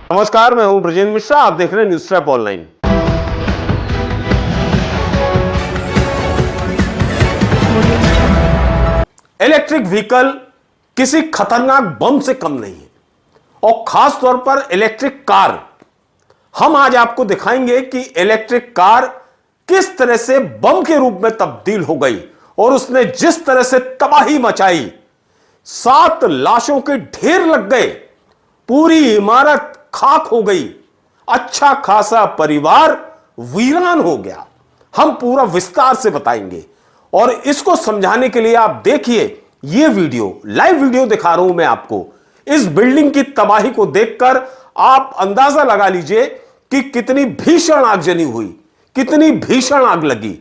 नमस्कार, मैं हूं ब्रजेंद्र मिश्रा। आप देख रहे हैं news trap online. Electric vehicle किसी खतरनाक बम से कम नहीं है, और खास तौर पर इलेक्ट्रिक कार। हम आज आपको दिखाएंगे कि इलेक्ट्रिक कार किस तरह से बम के रूप में तब्दील हो गई और उसने जिस तरह से तबाही मचाई। 7 लाशों के ढेर लग गए, पूरी इमारत खाक हो गई, अच्छा खासा परिवार वीरान हो गया। हम पूरा विस्तार से बताएंगे, और इसको समझाने के लिए आप देखिए ये वीडियो, लाइव वीडियो दिखा रहा हूं मैं आपको। इस बिल्डिंग की तबाही को देखकर आप अंदाजा लगा लीजिए कि कितनी भीषण आगजनी हुई, कितनी भीषण आग लगी,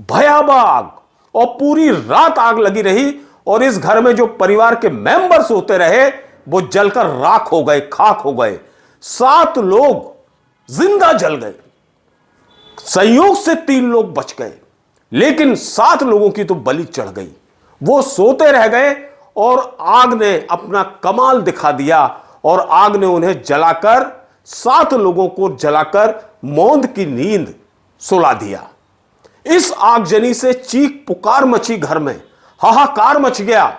भयावह आग, और पूरी रात आग लगी रही। और इस घर में जो परिवार के मेंबर्स होते रहे वो जलकर राख हो गए, खाक हो गए। 7 लोग जिंदा जल गए। संयोग से 3 लोग बच गए, लेकिन 7 लोगों की तो बलि चढ़ गई। वो सोते रह गए और आग ने अपना कमाल दिखा दिया, और आग ने उन्हें जलाकर, 7 लोगों को जलाकर मौत की नींद सुला दिया। इस आगजनी से चीख पुकार मची, घर में हाहाकार मच गया,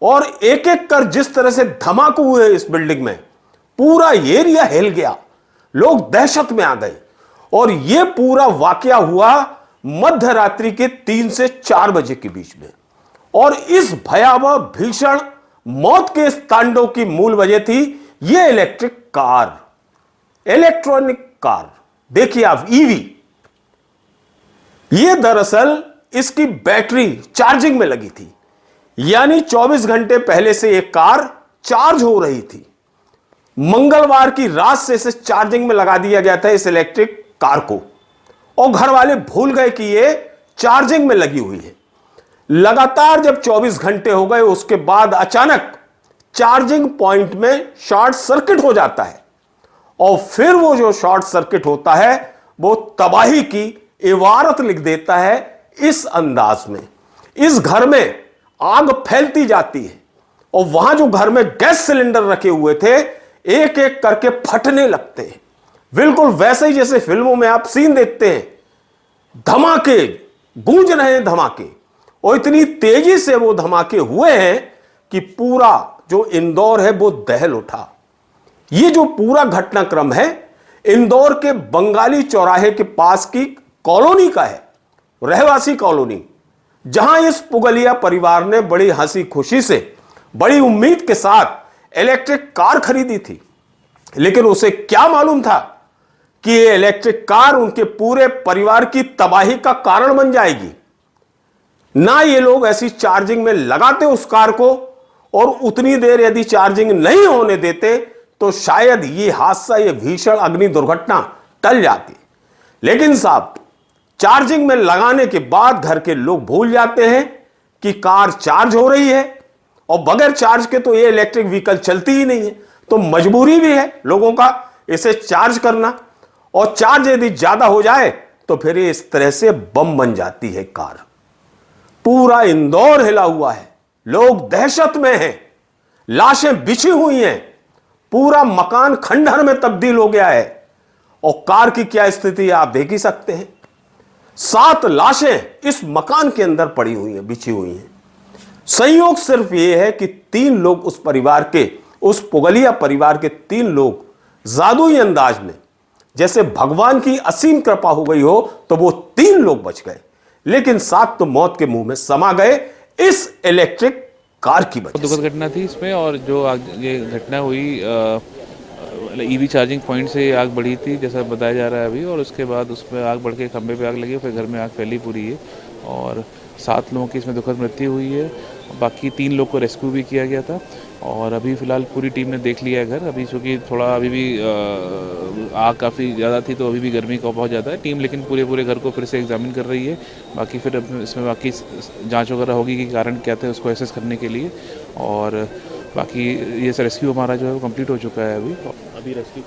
और एक एक कर जिस तरह से धमाके हुए इस बिल्डिंग में, पूरा एरिया हिल गया। लोग दहशत में आ गए, और यह पूरा वाकया हुआ मध्य रात्रि के 3 से 4 बजे के बीच में। और इस भयावह भीषण मौत के इस तांडव की मूल वजह थी यह इलेक्ट्रिक कार, इलेक्ट्रॉनिक कार। देखिए आप, ईवी। यह दरअसल इसकी बैटरी चार्जिंग में लगी थी, यानी 24 घंटे पहले से यह कार चार्ज हो रही थी। मंगलवार की रात से इसे चार्जिंग में लगा दिया गया था, इस इलेक्ट्रिक कार को, और घर वाले भूल गए कि यह चार्जिंग में लगी हुई है। लगातार जब 24 घंटे हो गए, उसके बाद अचानक चार्जिंग पॉइंट में शॉर्ट सर्किट हो जाता है, और फिर वो जो शॉर्ट सर्किट होता है वो तबाही की इबारत लिख देता है। इस अंदाज में इस घर में आग फैलती जाती है, और वहां जो घर में गैस सिलेंडर रखे हुए थे एक एक करके फटने लगते हैं, बिल्कुल वैसे ही जैसे फिल्मों में आप सीन देखते हैं। धमाके गूंज रहे हैं, धमाके, और इतनी तेजी से वो धमाके हुए हैं कि पूरा जो इंदौर है वो दहल उठा। ये जो पूरा घटनाक्रम है इंदौर के बंगाली चौराहे के पास की कॉलोनी का है, रहवासी कॉलोनी, जहां इस पुगलिया परिवार ने बड़ी हंसी खुशी से, बड़ी उम्मीद के साथ इलेक्ट्रिक कार खरीदी थी। लेकिन उसे क्या मालूम था कि ये इलेक्ट्रिक कार उनके पूरे परिवार की तबाही का कारण बन जाएगी। ना ये लोग ऐसी चार्जिंग में लगाते उस कार को, और उतनी देर यदि चार्जिंग नहीं होने देते तो शायद ये हादसा, ये भीषण अग्नि दुर्घटना टल जाती। लेकिन साहब, चार्जिंग में लगाने के बाद घर के लोग भूल जाते हैं कि कार चार्ज हो रही है, और बगैर चार्ज के तो ये इलेक्ट्रिक व्हीकल चलती ही नहीं है। तो मजबूरी भी है लोगों का इसे चार्ज करना, और चार्ज यदि ज्यादा हो जाए तो फिर ये इस तरह से बम बन जाती है कार। पूरा इंदौर हिला हुआ है, लोग दहशत में हैं, लाशें बिछी हुई हैं, पूरा मकान खंडहर में तब्दील हो गया है, और कार की क्या स्थिति आप देख ही सकते हैं। 7 लाशें इस मकान के अंदर पड़ी हुई हैं, बिछी हुई हैं। संयोग सिर्फ यह है कि 3 लोग उस परिवार के, उस पुगलिया परिवार के 3 लोग जादुई अंदाज में, जैसे भगवान की असीम कृपा हो गई हो, तो वो 3 लोग बच गए, लेकिन 7 तो मौत के मुंह में समा गए इस इलेक्ट्रिक कार की वजह से। दुखद घटना थी इसमें, और जो ये घटना हुई ईवी चार्जिंग पॉइंट से आग बढ़ी थी जैसा बताया जा रहा है अभी, और उसके बाद उसमें आग बढ़ के खंभे पे आग लगी, फिर घर में आग फैली पूरी है, और 7 लोगों की इसमें दुखद मृत्यु हुई है। बाकी 3 लोग को रेस्क्यू भी किया गया था, और अभी फ़िलहाल पूरी टीम ने देख लिया है घर। अभी चूँकि थोड़ा अभी भी आग काफ़ी ज़्यादा थी, तो अभी भी गर्मी का बहुत ज़्यादा है टीम, लेकिन पूरे घर को फिर से एग्जामिन कर रही है। बाकी फिर इसमें बाकी जांच वगैरह होगी कि कारण क्या थे उसको एसेस करने के लिए, और बाकी ये रेस्क्यू हमारा जो है वो कंप्लीट हो चुका है। अभी रेस्क्यू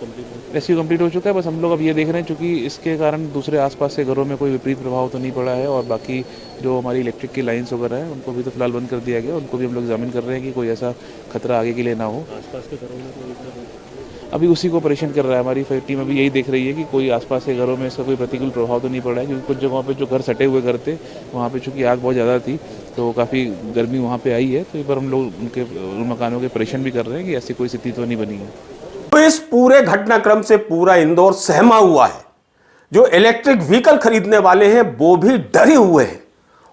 कंप्लीट हो चुका है। बस हम लोग अब ये देख रहे हैं क्योंकि इसके कारण दूसरे आसपास के घरों में कोई विपरीत प्रभाव तो नहीं पड़ा है, और बाकी जो हमारी इलेक्ट्रिक की लाइंस वगैरह है उनको भी तो फिलहाल बंद कर दिया गया, उनको भी हम लोग एग्जामिन कर रहे हैं कि कोई ऐसा खतरा आगे के लिए ना हो। आसपास के घरों में अभी उसी को परेशान कर रहा है। हमारी टीम अभी यही देख रही है कि कोई आसपास के घरों में इसका कोई प्रतिकूल प्रभाव तो नहीं पड़ा है, क्योंकि कुछ जगहों पे जो घर सटे हुए घर थे वहाँ पे चूँकि आग बहुत ज़्यादा थी तो काफ़ी गर्मी वहाँ पे आई है। तो एक बार हम लोग उन मकानों के परेशान भी कर रहे हैं कि ऐसी कोई स्थिति तो नहीं बनी है। तो इस पूरे घटनाक्रम से पूरा इंदौर सहमा हुआ है। जो इलेक्ट्रिक व्हीकल खरीदने वाले हैं वो भी डरे हुए हैं।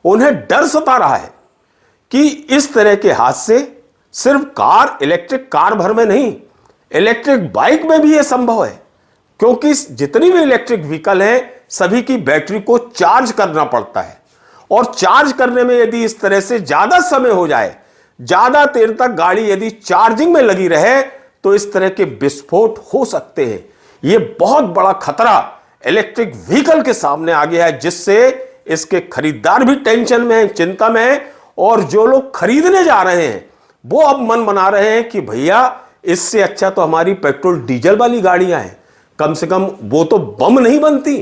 उन्हें डर सता रहा है कि इस तरह के हादसे सिर्फ कार, इलेक्ट्रिक कार भर में नहीं, इलेक्ट्रिक बाइक में भी यह संभव है, क्योंकि जितनी भी इलेक्ट्रिक व्हीकल है सभी की बैटरी को चार्ज करना पड़ता है। और चार्ज करने में यदि इस तरह से ज्यादा समय हो जाए, ज्यादा देर तक गाड़ी यदि चार्जिंग में लगी रहे, तो इस तरह के विस्फोट हो सकते हैं। यह बहुत बड़ा खतरा इलेक्ट्रिक व्हीकल के सामने आ गया है, जिससे इसके खरीदार भी टेंशन में हैं, चिंता में हैं, और जो लोग खरीदने जा रहे हैं वो अब मन बना रहे हैं कि भैया इससे अच्छा तो हमारी पेट्रोल डीजल वाली गाड़ियां हैं, कम से कम वो तो बम नहीं बनती।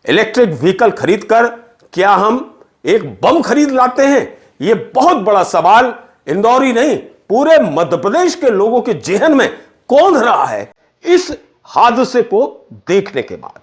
इलेक्ट्रिक व्हीकल खरीदकर क्या हम एक बम खरीद लाते हैं? यह बहुत बड़ा सवाल इंदौर ही नहीं पूरे मध्य प्रदेश के लोगों के जेहन में कौंध रहा है इस हादसे को देखने के बाद।